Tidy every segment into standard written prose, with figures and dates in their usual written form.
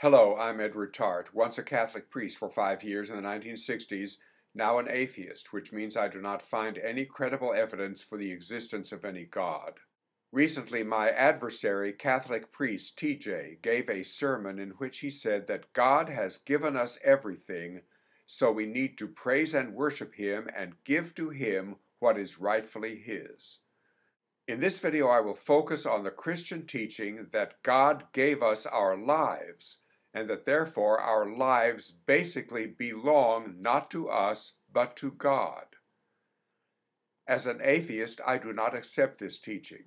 Hello, I'm ETarte, once a Catholic priest for 5 years in the 1960s, now an atheist, which means I do not find any credible evidence for the existence of any God. Recently, my adversary, Catholic priest TJ, gave a sermon in which he said that God has given us everything, so we need to praise and worship Him and give to Him what is rightfully His. In this video, I will focus on the Christian teaching that God gave us our lives, and that therefore our lives basically belong not to us, but to God. As an atheist, I do not accept this teaching.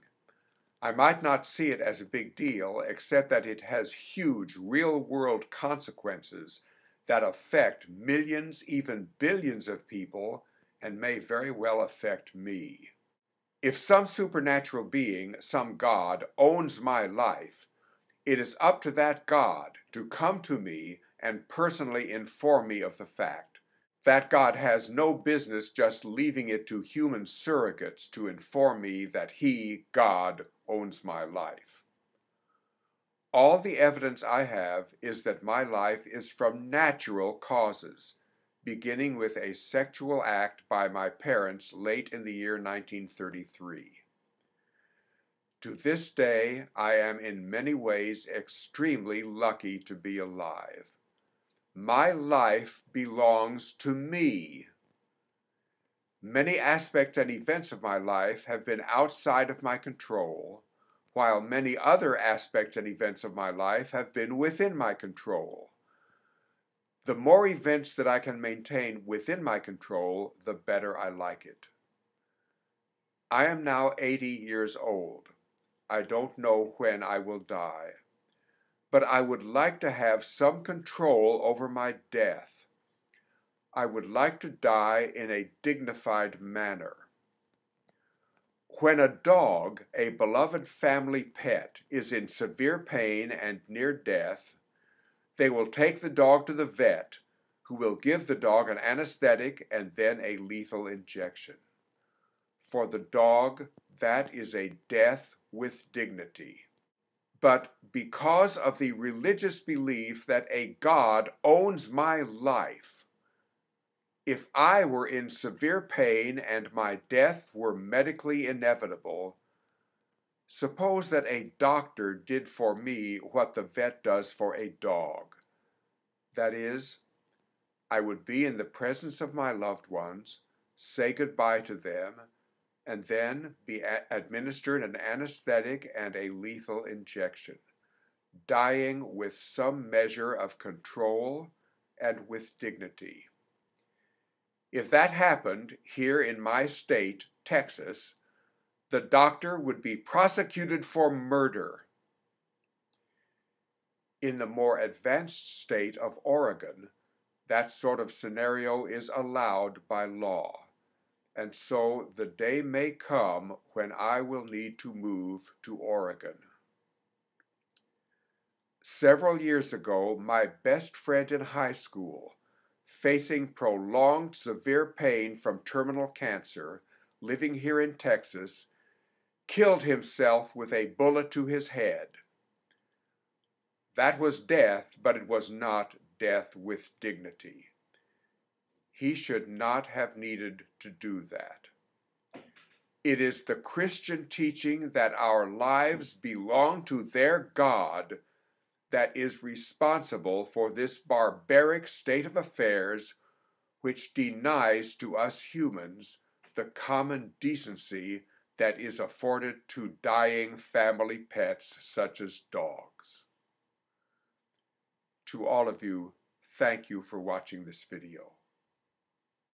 I might not see it as a big deal, except that it has huge real-world consequences that affect millions, even billions of people, and may very well affect me. If some supernatural being, some God, owns my life, it is up to that God to come to me and personally inform me of the fact. That God has no business just leaving it to human surrogates to inform me that He, God, owns my life. All the evidence I have is that my life is from natural causes, beginning with a sexual act by my parents late in the year 1933. To this day, I am in many ways extremely lucky to be alive. My life belongs to me. Many aspects and events of my life have been outside of my control, while many other aspects and events of my life have been within my control. The more events that I can maintain within my control, the better I like it. I am now 80 years old. I don't know when I will die, but I would like to have some control over my death. I would like to die in a dignified manner. When a dog, a beloved family pet, is in severe pain and near death, they will take the dog to the vet, who will give the dog an anesthetic and then a lethal injection. For the dog, that is a death with dignity. But because of the religious belief that a God owns my life, if I were in severe pain and my death were medically inevitable, suppose that a doctor did for me what the vet does for a dog. That is, I would be in the presence of my loved ones, say goodbye to them, and then be administered an anesthetic and a lethal injection, dying with some measure of control and with dignity. If that happened here in my state, Texas, the doctor would be prosecuted for murder. In the more advanced state of Oregon, that sort of scenario is allowed by law. And so the day may come when I will need to move to Oregon. Several years ago, my best friend in high school, facing prolonged severe pain from terminal cancer, living here in Texas, killed himself with a bullet to his head. That was death, but it was not death with dignity. He should not have needed to do that. It is the Christian teaching that our lives belong to their God that is responsible for this barbaric state of affairs, which denies to us humans the common decency that is afforded to dying family pets such as dogs. To all of you, thank you for watching this video.